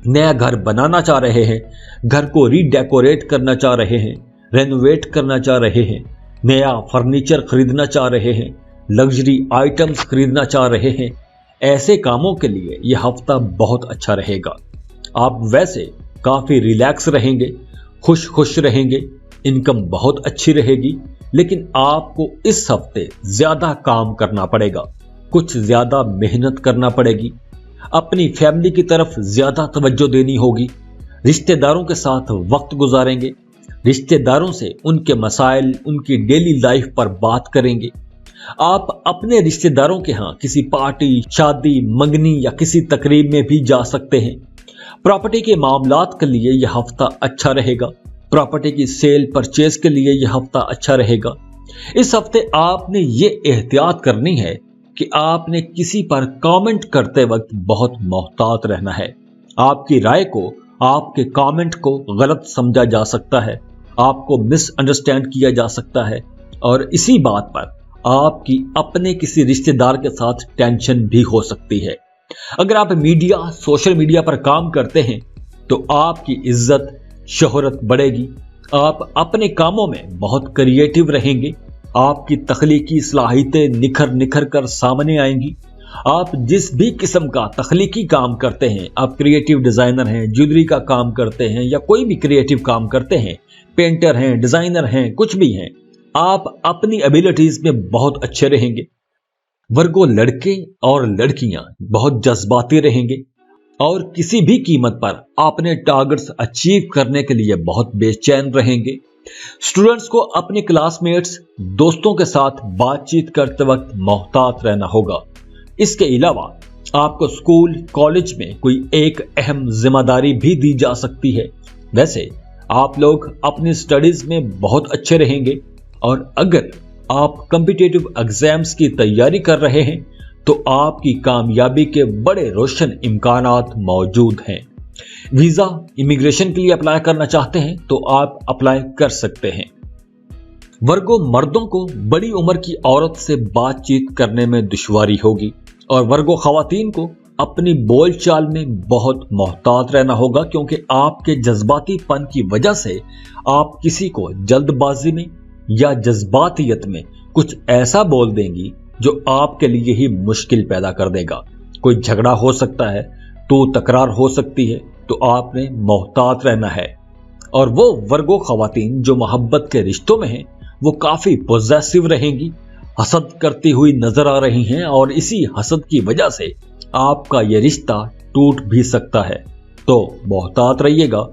नया घर बनाना चाह रहे हैं, घर को रीडेकोरेट करना चाह रहे हैं, रेनोवेट करना चाह रहे हैं, नया फर्नीचर खरीदना चाह रहे हैं, लग्जरी आइटम्स खरीदना चाह रहे हैं, ऐसे कामों के लिए यह हफ्ता बहुत अच्छा रहेगा। आप वैसे काफी रिलैक्स रहेंगे, खुश रहेंगे, इनकम बहुत अच्छी रहेगी, लेकिन आपको इस हफ्ते ज्यादा काम करना पड़ेगा, कुछ ज्यादा मेहनत करना पड़ेगी। अपनी फैमिली की तरफ ज्यादा तवज्जो देनी होगी। रिश्तेदारों के साथ वक्त गुजारेंगे। रिश्तेदारों से उनके मसाइल, उनकी डेली लाइफ पर बात करेंगे। आप अपने रिश्तेदारों के यहाँ किसी पार्टी, शादी, मंगनी या किसी तकरीब में भी जा सकते हैं। प्रॉपर्टी के मामलात के लिए यह हफ्ता अच्छा रहेगा। प्रॉपर्टी की सेल परचेज के लिए यह हफ्ता अच्छा रहेगा। इस हफ्ते आपने ये एहतियात करनी है कि आपने किसी पर कमेंट करते वक्त बहुत मोहतात रहना है। आपकी राय को, आपके कमेंट को गलत समझा जा सकता है, आपको मिसअंडरस्टैंड किया जा सकता है और इसी बात पर आपकी अपने किसी रिश्तेदार के साथ टेंशन भी हो सकती है। अगर आप मीडिया, सोशल मीडिया पर काम करते हैं तो आपकी इज्जत, शोहरत बढ़ेगी। आप अपने कामों में बहुत क्रिएटिव रहेंगे। आपकी तख्लीकी सलाहियतें निखर कर सामने आएंगी। आप जिस भी किस्म का तख्लीकी काम करते हैं, आप क्रिएटिव डिजाइनर हैं, ज्वेलरी का काम करते हैं या कोई भी क्रिएटिव काम करते हैं, पेंटर हैं, डिजाइनर हैं, कुछ भी हैं, आप अपनी एबिलिटीज में बहुत अच्छे रहेंगे। वर्गो, लड़के और लड़कियां बहुत जज्बाती रहेंगे और किसी भी कीमत पर अपने टारगेट्स अचीव करने के लिए बहुत बेचैन रहेंगे। स्टूडेंट्स को अपने क्लासमेट्स, दोस्तों के साथ बातचीत करते वक्त मोहतात रहना होगा। इसके अलावा आपको स्कूल, कॉलेज में कोई एक अहम जिम्मेदारी भी दी जा सकती है। वैसे आप लोग अपनी स्टडीज में बहुत अच्छे रहेंगे और अगर आप कॉम्पिटिटिव एग्जाम्स की तैयारी कर रहे हैं तो आपकी कामयाबी के बड़े रोशन इम्कानात मौजूद हैं। वीजा इमिग्रेशन के लिए अप्लाई करना चाहते हैं तो आप अप्लाई कर सकते हैं। वर्गो, मर्दों को बड़ी उम्र की औरत से बातचीत करने में दुश्वारी होगी और वर्गो खवातीन को अपनी बोलचाल में बहुत मोहतात रहना होगा, क्योंकि आपके जज्बातीपन की वजह से आप किसी को जल्दबाजी में या जज्बातियत में कुछ ऐसा बोल देंगी जो आपके लिए ही मुश्किल पैदा कर देगा। कोई झगड़ा हो सकता है, तो तकरार हो सकती है, तो आपने मोहतात रहना है। और वो वर्गो खवातीन जो मोहब्बत के रिश्तों में हैं, वो काफी पॉजिटिव रहेंगी, हसद करती हुई नजर आ रही हैं और इसी हसद की वजह से आपका ये रिश्ता टूट भी सकता है। तो मोहतात रहिएगा।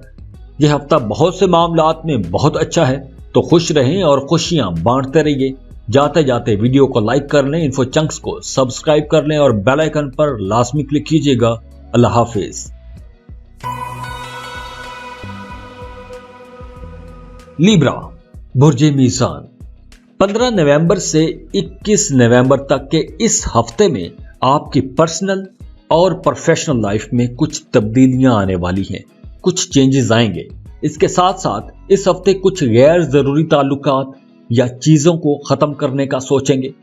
यह हफ्ता बहुत से मामलात में बहुत अच्छा है, तो खुश रहें और खुशियां बांटते रहिए। जाते जाते वीडियो को लाइक कर लें, इन्फो चंक्स को सब्सक्राइब कर लें और बेल आइकन पर लाजमी क्लिक कीजिएगा। अल्लाह हाफिज। लिब्रा, बुर्जे मीज़ान, 15 नवंबर से 21 नवंबर तक के इस हफ्ते में आपकी पर्सनल और प्रोफेशनल लाइफ में कुछ तब्दीलियां आने वाली हैं, कुछ चेंजेस आएंगे। इसके साथ साथ इस हफ्ते कुछ गैर जरूरी ताल्लुकात या चीजों को खत्म करने का सोचेंगे।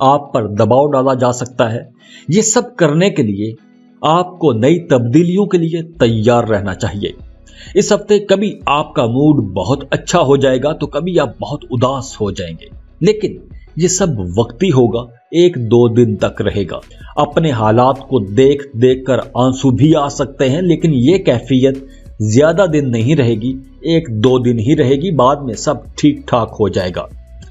आप पर दबाव डाला जा सकता है। ये सब करने के लिए आपको नई तब्दीलियों के लिए तैयार रहना चाहिए। इस हफ्ते कभी आपका मूड बहुत अच्छा हो जाएगा, तो कभी आप बहुत उदास हो जाएंगे, लेकिन ये सब वक्ती होगा, 1-2 दिन तक रहेगा। अपने हालात को देख देख कर आंसू भी आ सकते हैं, लेकिन ये कैफियत ज्यादा दिन नहीं रहेगी, 1-2 दिन ही रहेगी, बाद में सब ठीक ठाक हो जाएगा।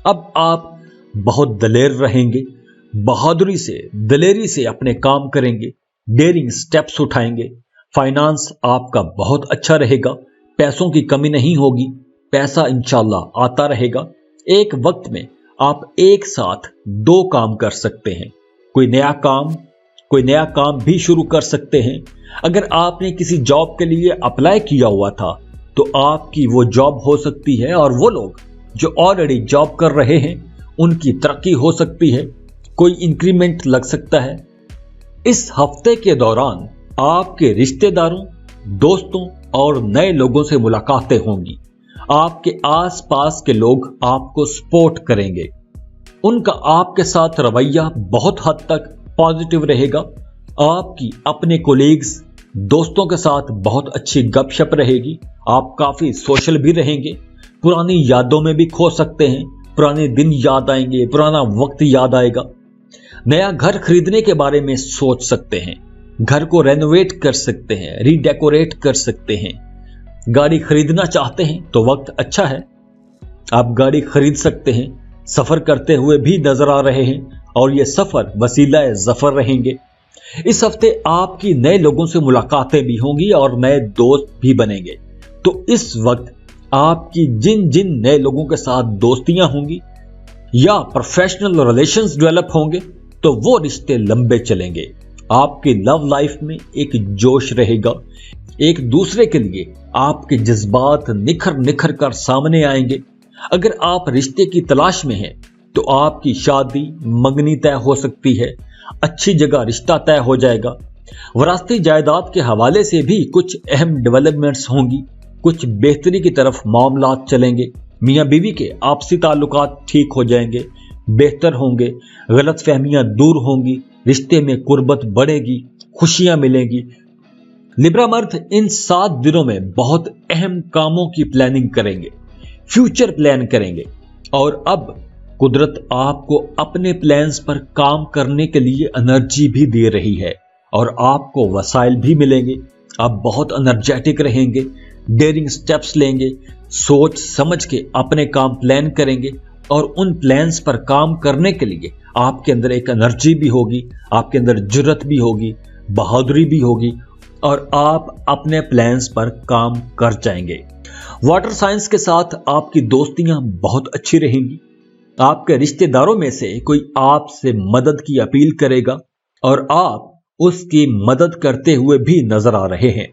अब आप बहुत दलेर रहेंगे, बहादुरी से, दलेरी से अपने काम करेंगे, डेयरिंग स्टेप्स उठाएंगे। फाइनेंस आपका बहुत अच्छा रहेगा, पैसों की कमी नहीं होगी, पैसा इंशाल्लाह आता रहेगा। एक वक्त में आप एक साथ 2 काम कर सकते हैं। कोई नया काम भी शुरू कर सकते हैं। अगर आपने किसी जॉब के लिए अप्लाई किया हुआ था, तो आपकी वो जॉब हो सकती है और वो लोग जो ऑलरेडी जॉब कर रहे हैं, उनकी तरक्की हो सकती है, कोई इंक्रीमेंट लग सकता है। इस हफ्ते के दौरान आपके रिश्तेदारों, दोस्तों और नए लोगों से मुलाकातें होंगी। आपके आसपास के लोग आपको सपोर्ट करेंगे। उनका आपके साथ रवैया बहुत हद तक पॉजिटिव रहेगा। आपकी अपने कोलीग्स, दोस्तों के साथ बहुत अच्छी गपशप रहेगी। आप काफी सोशल भी रहेंगे। पुरानी यादों में भी खो सकते हैं, पुराने दिन याद आएंगे, पुराना वक्त याद आएगा। नया घर खरीदने के बारे में सोच सकते हैं, घर को रेनोवेट कर सकते हैं, रीडेकोरेट कर सकते हैं। गाड़ी खरीदना चाहते हैं तो वक्त अच्छा है, आप गाड़ी खरीद सकते हैं। सफर करते हुए भी नजर आ रहे हैं और ये सफर वसीला ज़फर रहेंगे। इस हफ्ते आपकी नए लोगों से मुलाकातें भी होंगी और नए दोस्त भी बनेंगे। तो इस वक्त आपकी जिन जिन नए लोगों के साथ दोस्तियां होंगी या प्रोफेशनल रिलेशंस डेवलप होंगे, तो वो रिश्ते लंबे चलेंगे। आपकी लव लाइफ में एक जोश रहेगा। एक दूसरे के लिए आपके जज्बात निखर निखर कर सामने आएंगे। अगर आप रिश्ते की तलाश में हैं, तो आपकी शादी मंगनी तय हो सकती है, अच्छी जगह रिश्ता तय हो जाएगा। वरासती जायदाद के हवाले से भी कुछ अहम डेवलपमेंट्स होंगी, कुछ बेहतरी की तरफ मामलात चलेंगे। मियाँ बीवी के आपसी ताल्लुकात ठीक हो जाएंगे, बेहतर होंगे, गलत फहमियां दूर होंगी, रिश्ते में कुर्बत बढ़ेगी, खुशियां मिलेंगी। लिब्रा मर्द इन 7 दिनों में बहुत अहम कामों की प्लानिंग करेंगे, फ्यूचर प्लान करेंगे। और अब कुदरत आपको अपने प्लान्स पर काम करने के लिए एनर्जी भी दे रही है और आपको वसाइल भी मिलेंगे। आप बहुत एनर्जेटिक रहेंगे, डेयरिंग स्टेप्स लेंगे, सोच समझ के अपने काम प्लान करेंगे और उन प्लान्स पर काम करने के लिए आपके अंदर एक एनर्जी भी होगी, आपके अंदर जुर्रत भी होगी, बहादुरी भी होगी और आप अपने प्लान्स पर काम कर जाएंगे। वाटर साइंस के साथ आपकी दोस्तियां बहुत अच्छी रहेंगी। आपके रिश्तेदारों में से कोई आपसे मदद की अपील करेगा और आप उसकी मदद करते हुए भी नजर आ रहे हैं।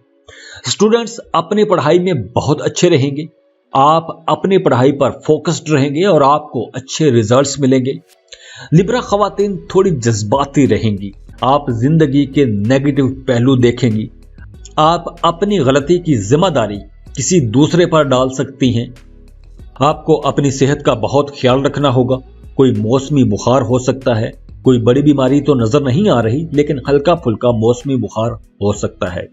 स्टूडेंट्स अपनी पढ़ाई में बहुत अच्छे रहेंगे। आप अपनी पढ़ाई पर फोकस्ड रहेंगे और आपको अच्छे रिजल्ट्स मिलेंगे। लिब्रा खवातीन थोड़ी जज्बाती रहेंगी। आप जिंदगी के नेगेटिव पहलू देखेंगी। आप अपनी गलती की जिम्मेदारी किसी दूसरे पर डाल सकती हैं। आपको अपनी सेहत का बहुत ख्याल रखना होगा। कोई मौसमी बुखार हो सकता है, कोई बड़ी बीमारी तो नजर नहीं आ रही, लेकिन हल्का फुल्का मौसमी बुखार हो सकता है।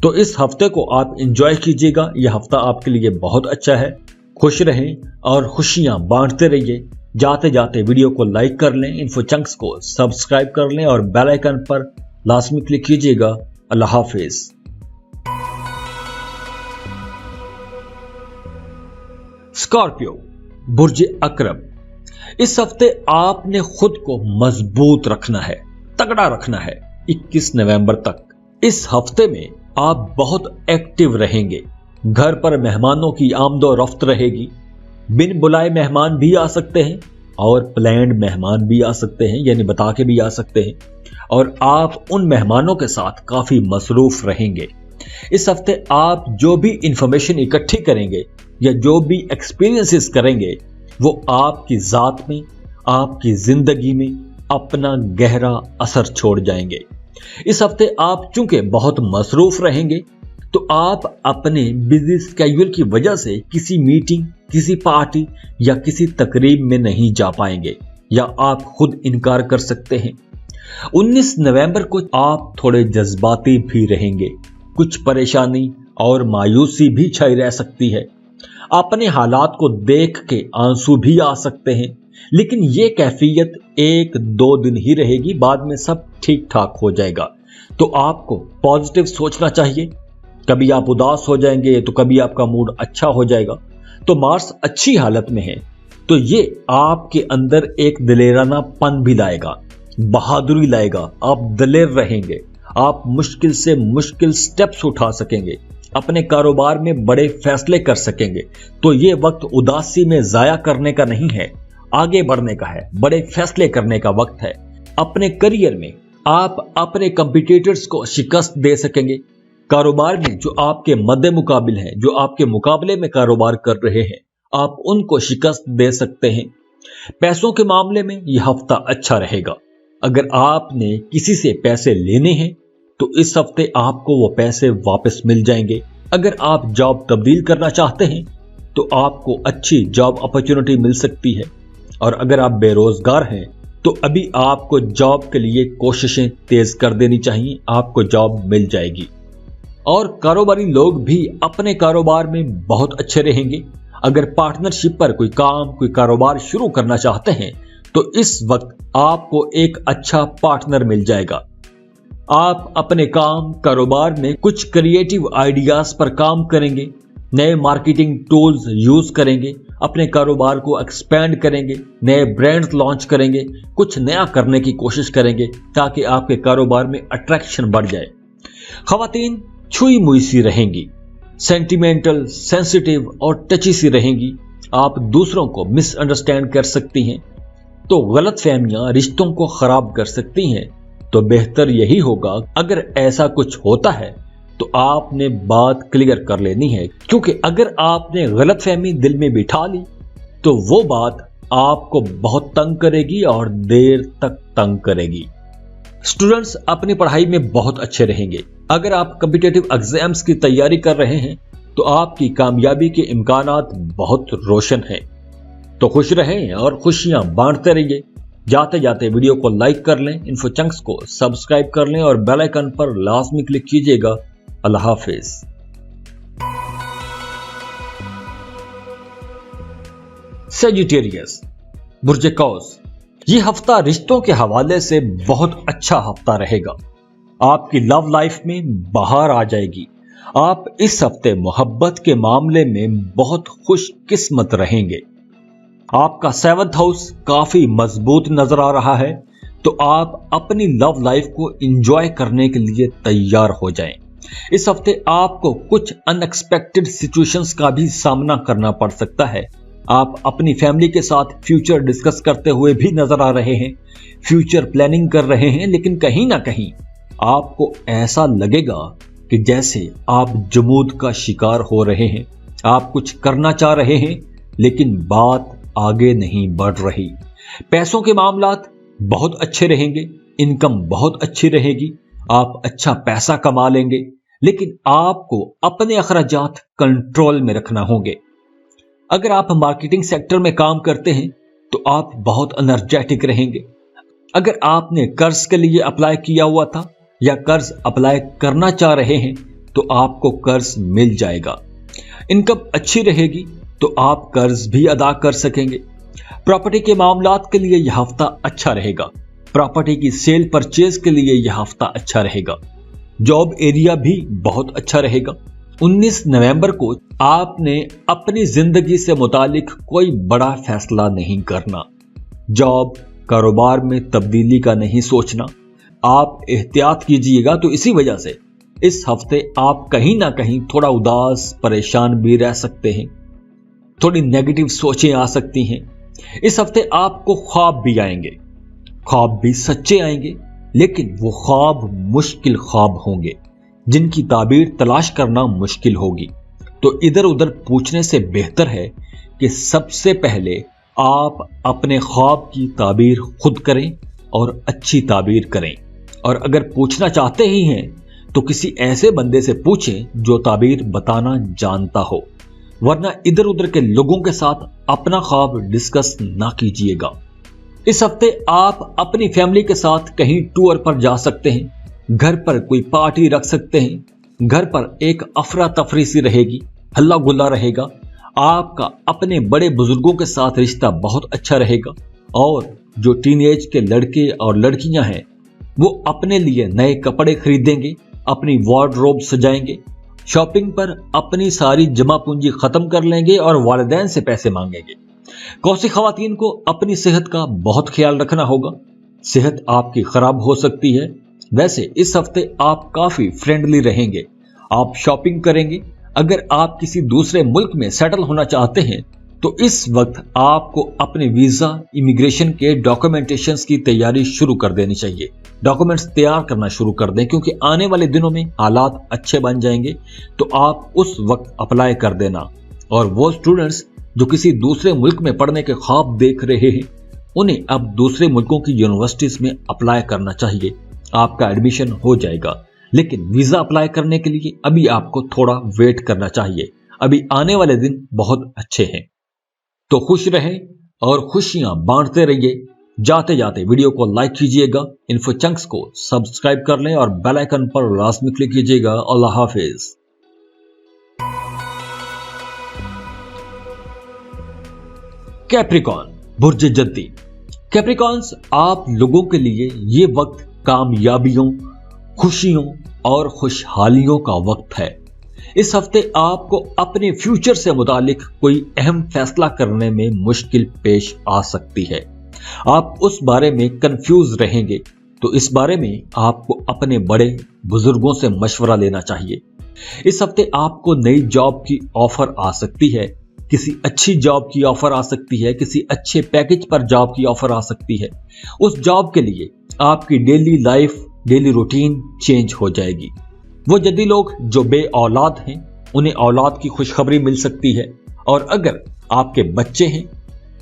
तो इस हफ्ते को आप एंजॉय कीजिएगा। यह हफ्ता आपके लिए बहुत अच्छा है। खुश रहें और खुशियां बांटते रहिए। जाते जाते वीडियो को लाइक कर लें, इन्फो चंक्स को सब्सक्राइब कर लें और बेल आइकन पर लाजमी क्लिक कीजिएगा। अल्लाह हाफिज। स्कॉर्पियो, बुर्ज अकरब, इस हफ्ते आपने खुद को मजबूत रखना है, तगड़ा रखना है। 21 नवंबर तक इस हफ्ते में आप बहुत एक्टिव रहेंगे। घर पर मेहमानों की आमदोरफ्त रहेगी। बिन बुलाए मेहमान भी आ सकते हैं और प्लान्ड मेहमान भी आ सकते हैं, यानी बता के भी आ सकते हैं, और आप उन मेहमानों के साथ काफी मसरूफ रहेंगे। इस हफ्ते आप जो भी इंफॉर्मेशन इकट्ठी करेंगे या जो भी एक्सपीरियंसेस करेंगे वो आपकी जात में, आपकी जिंदगी में अपना गहरा असर छोड़ जाएंगे। इस हफ्ते आप चूंकि बहुत मसरूफ रहेंगे तो आप अपने बिजी स्केड्यूल की वजह से किसी मीटिंग, किसी पार्टी या किसी तकरीब में नहीं जा पाएंगे, या आप खुद इनकार कर सकते हैं। 19 नवंबर को आप थोड़े जज्बाती भी रहेंगे। कुछ परेशानी और मायूसी भी छाई रह सकती है। अपने हालात को देख के आंसू भी आ सकते हैं, लेकिन ये कैफियत 1-2 दिन ही रहेगी, बाद में सब ठीक ठाक हो जाएगा। तो आपको पॉजिटिव सोचना चाहिए। कभी आप उदास हो जाएंगे तो कभी आपका मूड अच्छा हो जाएगा। तो मार्स अच्छी हालत में है तो ये आपके अंदर एक दिलेरानापन भी लाएगा, बहादुरी लाएगा। आप दिलेर रहेंगे, आप मुश्किल से मुश्किल स्टेप्स उठा सकेंगे, अपने कारोबार में बड़े फैसले कर सकेंगे। तो ये वक्त उदासी में जाया करने का नहीं है, आगे बढ़ने का है, बड़े फैसले करने का वक्त है। अपने करियर में आप अपने कंपटीटर्स को शिकस्त दे सकेंगे। कारोबार में जो आपके मद्दे मुकाबिल हैं, जो आपके मुकाबले में कारोबार कर रहे हैं, आप उनको शिकस्त दे सकते हैं। पैसों के मामले में यह हफ्ता अच्छा रहेगा। अगर आपने किसी से पैसे लेने हैं तो इस हफ्ते आपको वो पैसे वापस मिल जाएंगे। अगर आप जॉब तब्दील करना चाहते हैं तो आपको अच्छी जॉब अपॉर्चुनिटी मिल सकती है, और अगर आप बेरोजगार हैं तो अभी आपको जॉब के लिए कोशिशें तेज कर देनी चाहिए, आपको जॉब मिल जाएगी। और कारोबारी लोग भी अपने कारोबार में बहुत अच्छे रहेंगे। अगर पार्टनरशिप पर कोई काम, कोई कारोबार शुरू करना चाहते हैं तो इस वक्त आपको एक अच्छा पार्टनर मिल जाएगा। आप अपने काम, कारोबार में कुछ क्रिएटिव आइडियाज पर काम करेंगे, नए मार्केटिंग टूल्स यूज करेंगे, अपने कारोबार को एक्सपेंड करेंगे, नए ब्रांड्स लॉन्च करेंगे, कुछ नया करने की कोशिश करेंगे ताकि आपके कारोबार में अट्रैक्शन बढ़ जाए। खवातीन छुई मुई सी रहेंगी, सेंटिमेंटल, सेंसिटिव और टची सी रहेंगी। आप दूसरों को मिसअंडरस्टैंड कर सकती हैं, तो गलतफहमियां रिश्तों को खराब कर सकती हैं। तो बेहतर यही होगा अगर ऐसा कुछ होता है तो आपने बात क्लियर कर लेनी है, क्योंकि अगर आपने गलतफहमी दिल में बिठा ली तो वो बात आपको बहुत तंग करेगी और देर तक तंग करेगी। स्टूडेंट्स अपनी पढ़ाई में बहुत अच्छे रहेंगे। अगर आप कॉम्पिटिटिव एग्जाम्स की तैयारी कर रहे हैं तो आपकी कामयाबी के इम्कानात बहुत रोशन हैं। तो खुश रहें और खुशियां बांटते रहिए। जाते जाते वीडियो को लाइक कर लें, इन्फो चंक्स को सब्सक्राइब कर लें और बेल आइकन पर लाजमी क्लिक कीजिएगा। अल्लाह हाफिज। सजिटेरियस, बुर्ज कौस, ये हफ्ता रिश्तों के हवाले से बहुत अच्छा हफ्ता रहेगा। आपकी लव लाइफ में बहार आ जाएगी। आप इस हफ्ते मोहब्बत के मामले में बहुत खुशकिस्मत रहेंगे। आपका 7th हाउस काफी मजबूत नजर आ रहा है, तो आप अपनी लव लाइफ को एंजॉय करने के लिए तैयार हो जाएं। इस हफ्ते आपको कुछ अनएक्सपेक्टेड सिचुएशंस का भी सामना करना पड़ सकता है। आप अपनी फैमिली के साथ फ्यूचर डिस्कस करते हुए भी नजर आ रहे हैं, फ्यूचर प्लानिंग कर रहे हैं, लेकिन कहीं ना कहीं आपको ऐसा लगेगा कि जैसे आप जमूद का शिकार हो रहे हैं। आप कुछ करना चाह रहे हैं लेकिन बात आगे नहीं बढ़ रही। पैसों के मामलात बहुत अच्छे रहेंगे, इनकम बहुत अच्छी रहेगी, आप अच्छा पैसा कमा लेंगे, लेकिन आपको अपने अखराजात कंट्रोल में रखना होंगे। अगर आप मार्केटिंग सेक्टर में काम करते हैं तो आप बहुत एनर्जेटिक रहेंगे। अगर आपने कर्ज के लिए अप्लाई किया हुआ था या कर्ज अप्लाई करना चाह रहे हैं तो आपको कर्ज मिल जाएगा। इनकम अच्छी रहेगी तो आप कर्ज भी अदा कर सकेंगे। प्रॉपर्टी के मामलात के लिए यह हफ्ता अच्छा रहेगा। प्रॉपर्टी की सेल परचेज के लिए यह हफ्ता अच्छा रहेगा। जॉब एरिया भी बहुत अच्छा रहेगा। 19 नवंबर को आपने अपनी जिंदगी से मुतालिक कोई बड़ा फैसला नहीं करना। जॉब कारोबार में तब्दीली का नहीं सोचना। आप एहतियात कीजिएगा। तो इसी वजह से इस हफ्ते आप कहीं ना कहीं थोड़ा उदास परेशान भी रह सकते हैं। थोड़ी नेगेटिव सोचें आ सकती हैं। इस हफ्ते आपको ख्वाब भी आएंगे। ख्वाब भी सच्चे आएंगे, लेकिन वो ख्वाब मुश्किल ख्वाब होंगे जिनकी ताबीर तलाश करना मुश्किल होगी। तो इधर उधर पूछने से बेहतर है कि सबसे पहले आप अपने ख्वाब की ताबीर खुद करें और अच्छी ताबीर करें। और अगर पूछना चाहते ही हैं तो किसी ऐसे बंदे से पूछें जो ताबीर बताना जानता हो, वरना इधर उधर के लोगों के साथ अपना ख्वाब डिस्कस ना कीजिएगा। इस हफ्ते आप अपनी फैमिली के साथ कहीं टूर पर जा सकते हैं। घर पर कोई पार्टी रख सकते हैं। घर पर एक अफरा तफरी सी रहेगी, हल्ला गुल्ला रहेगा। आपका अपने बड़े बुजुर्गों के साथ रिश्ता बहुत अच्छा रहेगा। और जो टीनेज के लड़के और लड़कियां हैं वो अपने लिए नए कपड़े खरीदेंगे, अपनी वार्डरोब सजाएंगे, शॉपिंग पर अपनी सारी जमा पूंजी खत्म कर लेंगे और वालिदैन से पैसे मांगेंगे। कौसी खवातीन को अपनी सेहत का बहुत ख्याल रखना होगा। सेहत आपकी खराब हो सकती है। वैसे इस हफ्ते आप काफी फ्रेंडली रहेंगे। आप शॉपिंग करेंगे। अगर आप किसी दूसरे मुल्क में सेटल होना चाहते हैं तो इस वक्त आपको अपने वीजा इमिग्रेशन के डॉक्यूमेंटेशंस की तैयारी शुरू कर देनी चाहिए। डॉक्यूमेंट्स तैयार करना शुरू कर दें, क्योंकि आने वाले दिनों में हालात अच्छे बन जाएंगे। तो आप उस वक्त अप्लाई कर देना। और वो स्टूडेंट्स जो किसी दूसरे मुल्क में पढ़ने के ख्वाब देख रहे हैं, उन्हें अब दूसरे मुल्कों की यूनिवर्सिटीज में अप्लाई करना चाहिए। आपका एडमिशन हो जाएगा, लेकिन वीजा अप्लाई करने के लिए अभी आपको थोड़ा वेट करना चाहिए। अभी आने वाले दिन बहुत अच्छे हैं। तो खुश रहें और खुशियां बांटते रहिए। जाते जाते वीडियो को लाइक कीजिएगा, इन्फो चंक्स को सब्सक्राइब कर लें और बेल आइकन पर लाजमी क्लिक कीजिएगा। अल्लाह हाफिज। कैप्रिकॉन, बुर्ज जद्दी। कैप्रिकॉन्स, आप लोगों के लिए ये वक्त कामयाबियों, खुशियों और खुशहालियों का वक्त है। इस हफ्ते आपको अपने फ्यूचर से मुतालिक कोई अहम फैसला करने में मुश्किल पेश आ सकती है। आप उस बारे में कंफ्यूज रहेंगे। तो इस बारे में आपको अपने बड़े बुजुर्गों से मशवरा लेना चाहिए। इस हफ्ते आपको नई जॉब की ऑफर आ सकती है। किसी अच्छी जॉब की ऑफर आ सकती है। किसी अच्छे पैकेज पर जॉब की ऑफर आ सकती है। उस जॉब के लिए आपकी daily life, daily routine change हो जाएगी। वो जद्दी लोग जो बे औलाद हैं, उन्हें औलाद की खुशखबरी मिल सकती है। और अगर आपके बच्चे हैं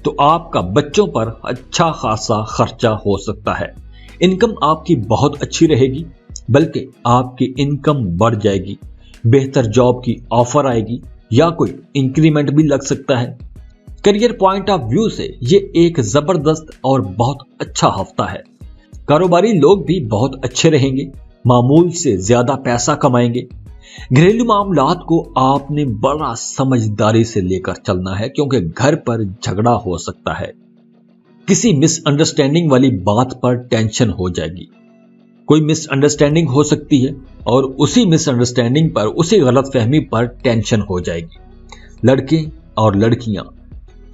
तो आपका बच्चों पर अच्छा खासा खर्चा हो सकता है। इनकम आपकी बहुत अच्छी रहेगी, बल्कि आपकी इनकम बढ़ जाएगी। बेहतर जॉब की ऑफर आएगी या कोई इंक्रीमेंट भी लग सकता है। करियर पॉइंट ऑफ व्यू से ये एक जबरदस्त और बहुत अच्छा हफ्ता है। कारोबारी लोग भी बहुत अच्छे रहेंगे, मामूल से ज्यादा पैसा कमाएंगे। घरेलू मामलात को आपने बड़ा समझदारी से लेकर चलना है, क्योंकि घर पर झगड़ा हो सकता है। किसी मिसअंडरस्टैंडिंग वाली बात पर टेंशन हो जाएगी। कोई मिसअंडरस्टैंडिंग हो सकती है और उसी मिसअंडरस्टैंडिंग पर, उसी गलतफहमी पर टेंशन हो जाएगी। लड़के और लड़कियां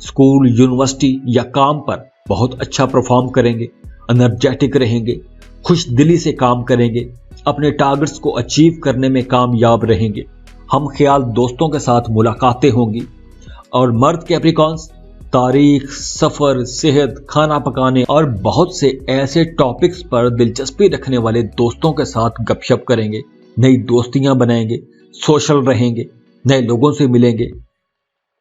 स्कूल, यूनिवर्सिटी या काम पर बहुत अच्छा परफॉर्म करेंगे, एनर्जेटिक रहेंगे, खुश दिली से काम करेंगे, अपने टारगेट्स को अचीव करने में कामयाब रहेंगे। हम ख्याल दोस्तों के साथ मुलाकातें होंगी। और मर्द कैप्रिकॉन्स तारीख, सफर, सेहत, खाना पकाने और बहुत से ऐसे टॉपिक्स पर दिलचस्पी रखने वाले दोस्तों के साथ गपशप करेंगे, नई दोस्तियां बनाएंगे, सोशल रहेंगे, नए लोगों से मिलेंगे।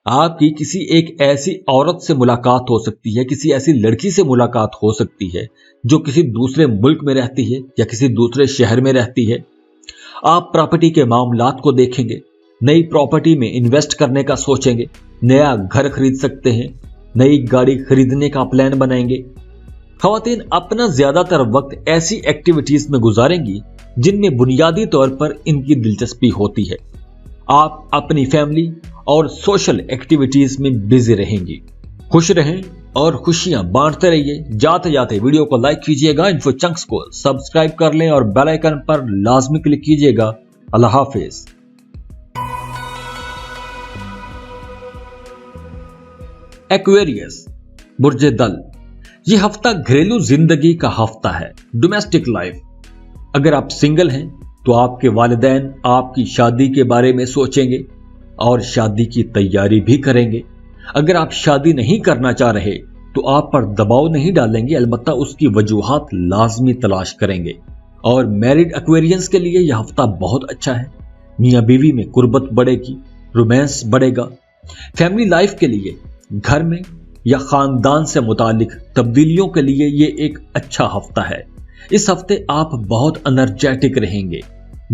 आपकी किसी एक ऐसी औरत से मुलाकात हो सकती है, किसी ऐसी लड़की से मुलाकात हो सकती है जो किसी दूसरे मुल्क में रहती है या किसी दूसरे शहर में रहती है। आप प्रॉपर्टी के मामलात को देखेंगे, नई प्रॉपर्टी में इन्वेस्ट करने का सोचेंगे, नया घर खरीद सकते हैं, नई गाड़ी खरीदने का प्लान बनाएंगे। खवातीन अपना ज्यादातर वक्त ऐसी एक्टिविटीज में गुजारेंगी जिनमें बुनियादी तौर पर इनकी दिलचस्पी होती है। आप अपनी फैमिली और सोशल एक्टिविटीज में बिजी रहेंगी। खुश रहें और खुशियां बांटते रहिए। जाते जाते वीडियो को लाइक कीजिएगा, इन्फो चंक्स को सब्सक्राइब कर लें और बेल आइकन पर लाजमी क्लिक कीजिएगा। अल्लाह हाफिज। एक्वेरियस, बुर्जे दल, ये हफ्ता घरेलू जिंदगी का हफ्ता है, डोमेस्टिक लाइफ। अगर आप सिंगल हैं तो आपके वालिदैन आपकी शादी के बारे में सोचेंगे और शादी की तैयारी भी करेंगे। अगर आप शादी नहीं करना चाह रहे तो आप पर दबाव नहीं डालेंगे, अलबत्ता उसकी वजूहात लाजमी तलाश करेंगे। और मैरिड एक्वेरियंस के लिए यह हफ्ता बहुत अच्छा है। मियाँ बीवी में कुर्बत बढ़ेगी, रोमांस बढ़ेगा। फैमिली लाइफ के लिए, घर में या खानदान से मुतालिक तब्दीलियों के लिए ये एक अच्छा हफ्ता है। इस हफ्ते आप बहुत एनर्जेटिक रहेंगे,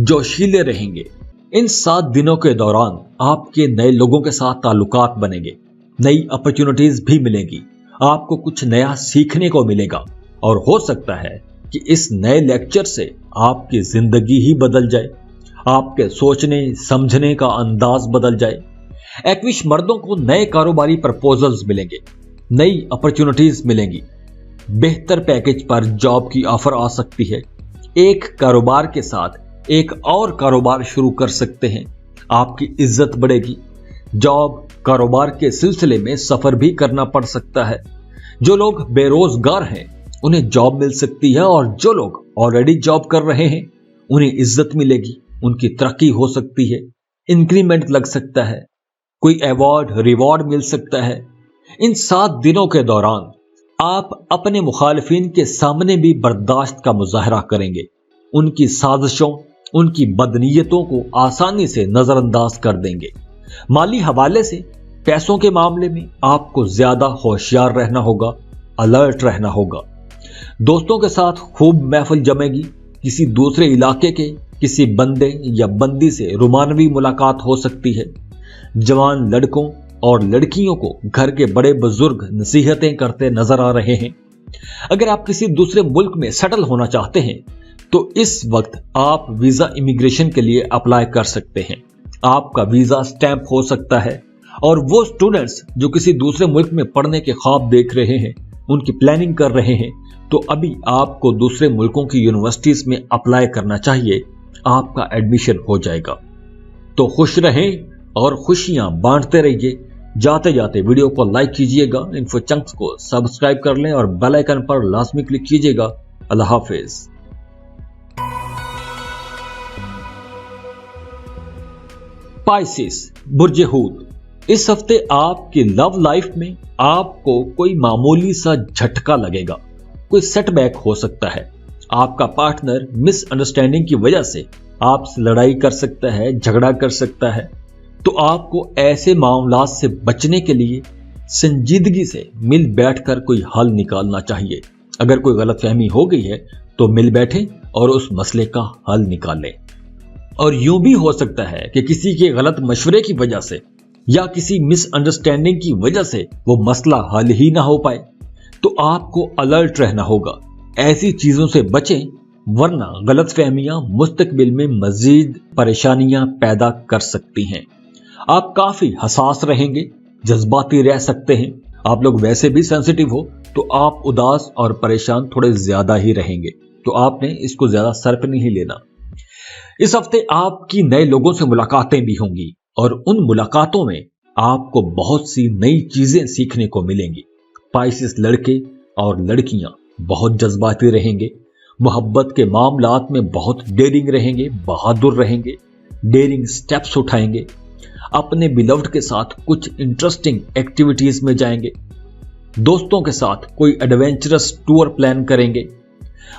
जोशीले रहेंगे। इन 7 दिनों के दौरान आपके नए लोगों के साथ ताल्लुकात बनेंगे, नई अपॉर्चुनिटीज भी मिलेंगी, आपको कुछ नया सीखने को मिलेगा और हो सकता है कि इस नए लेक्चर से आपकी जिंदगी ही बदल जाए, आपके सोचने समझने का अंदाज बदल जाए। एक्विश मर्दों को नए कारोबारी प्रपोजल्स मिलेंगे, नई अपॉर्चुनिटीज मिलेंगी, बेहतर पैकेज पर जॉब की ऑफर आ सकती है। एक कारोबार के साथ एक और कारोबार शुरू कर सकते हैं, आपकी इज्जत बढ़ेगी। जॉब कारोबार के सिलसिले में सफर भी करना पड़ सकता है। जो लोग बेरोजगार हैं उन्हें जॉब मिल सकती है और जो लोग ऑलरेडी जॉब कर रहे हैं उन्हें इज्जत मिलेगी, उनकी तरक्की हो सकती है, इंक्रीमेंट लग सकता है, कोई अवार्ड रिवॉर्ड मिल सकता है। इन 7 दिनों के दौरान आप अपने मुखालिफिन के सामने भी बर्दाश्त का मुजाहरा करेंगे, उनकी साजिशों, उनकी बदनीयतों को आसानी से नजरअंदाज कर देंगे। माली हवाले से पैसों के मामले में आपको ज्यादा होशियार रहना होगा, अलर्ट रहना होगा। दोस्तों के साथ खूब महफिल जमेगी। किसी दूसरे इलाके के किसी बंदे या बंदी से रुमानवी मुलाकात हो सकती है। जवान लड़कों और लड़कियों को घर के बड़े बुजुर्ग नसीहतें करते नजर आ रहे हैं। अगर आप किसी दूसरे मुल्क में सेटल होना चाहते हैं तो इस वक्त आप वीजा इमिग्रेशन के लिए अप्लाई कर सकते हैं। आपका वीजा स्टैंप हो सकता है और वो स्टूडेंट्स जो किसी दूसरे मुल्क में पढ़ने के ख्वाब देख रहे हैं, उनकी प्लानिंग कर रहे हैं, तो अभी आपको दूसरे मुल्कों की यूनिवर्सिटीज में अप्लाई करना चाहिए, आपका एडमिशन हो जाएगा। तो खुश रहें और खुशियां बांटते रहिए। जाते जाते वीडियो को लाइक कीजिएगा, इन्फो चंक्स को सब्सक्राइब कर लें और बेल आइकन पर लाजमी क्लिक कीजिएगा। अल्लाह हाफिज। पाइसिस, बुर्जे हूत, इस हफ्ते आपकी लव लाइफ में आपको कोई मामूली सा झटका लगेगा, कोई सेटबैक हो सकता है। आपका पार्टनर मिसअंडरस्टैंडिंग की वजह से आपसे लड़ाई कर सकता है, झगड़ा कर सकता है। तो आपको ऐसे मामलात से बचने के लिए संजीदगी से मिल बैठकर कोई हल निकालना चाहिए। अगर कोई गलतफहमी हो गई है तो मिल बैठें और उस मसले का हल निकालें। और यूं भी हो सकता है कि किसी के गलत मशवरे की वजह से या किसी मिसअंडरस्टैंडिंग की वजह से वो मसला हल ही ना हो पाए। तो आपको अलर्ट रहना होगा, ऐसी चीजों से बचें, वरना गलतफहमियां मुस्तकबिल में मजीद परेशानियां पैदा कर सकती हैं। आप काफी हसास रहेंगे, जज्बाती रह सकते हैं। आप लोग वैसे भी सेंसिटिव हो तो आप उदास और परेशान थोड़े ज्यादा ही रहेंगे, तो आपने इसको ज्यादा सर पे नहीं लेना। इस हफ्ते आपकी नए लोगों से मुलाकातें भी होंगी और उन मुलाकातों में आपको बहुत सी नई चीजें सीखने को मिलेंगी। पाइसिस लड़के और लड़कियां बहुत जज्बाती रहेंगे, मोहब्बत के मामलात में बहुत डेयरिंग रहेंगे, बहादुर रहेंगे, डेयरिंग स्टेप्स उठाएंगे, अपने बिलव्ड के साथ कुछ इंटरेस्टिंग एक्टिविटीज में जाएंगे, दोस्तों के साथ कोई एडवेंचरस टूर प्लान करेंगे।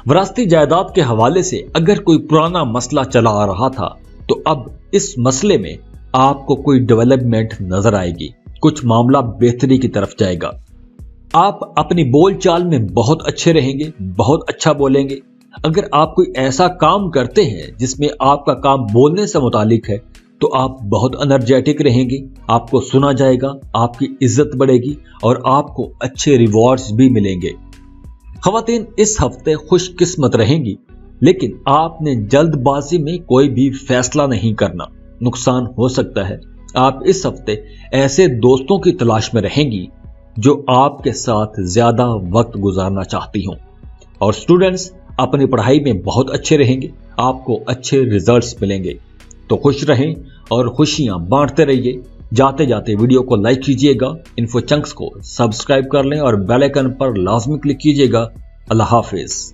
विरासती जायदाद के हवाले से अगर कोई पुराना मसला चला आ रहा था तो अब इस मसले में आपको कोई डेवलपमेंट नजर आएगी, कुछ मामला बेहतरी की तरफ जाएगा। आप अपनी बोलचाल में बहुत अच्छे रहेंगे, बहुत अच्छा बोलेंगे। अगर आप कोई ऐसा काम करते हैं जिसमें आपका काम बोलने से मुतालिक है तो आप बहुत एनर्जेटिक रहेंगे, आपको सुना जाएगा, आपकी इज्जत बढ़ेगी और आपको अच्छे रिवॉर्ड्स भी मिलेंगे। खवातीन इस हफ्ते खुशकिस्मत रहेंगी, लेकिन आपने जल्दबाजी में कोई भी फैसला नहीं करना, नुकसान हो सकता है। आप इस हफ्ते ऐसे दोस्तों की तलाश में रहेंगी जो आपके साथ ज्यादा वक्त गुजारना चाहती हूं। और स्टूडेंट्स अपनी पढ़ाई में बहुत अच्छे रहेंगे, आपको अच्छे रिजल्ट्स मिलेंगे। तो खुश रहें और खुशियां बांटते रहिए। जाते जाते वीडियो को लाइक कीजिएगा, इन्फो चंक्स को सब्सक्राइब कर लें और बेल आइकन पर लाजमी क्लिक कीजिएगा। अल्लाह हाफिज।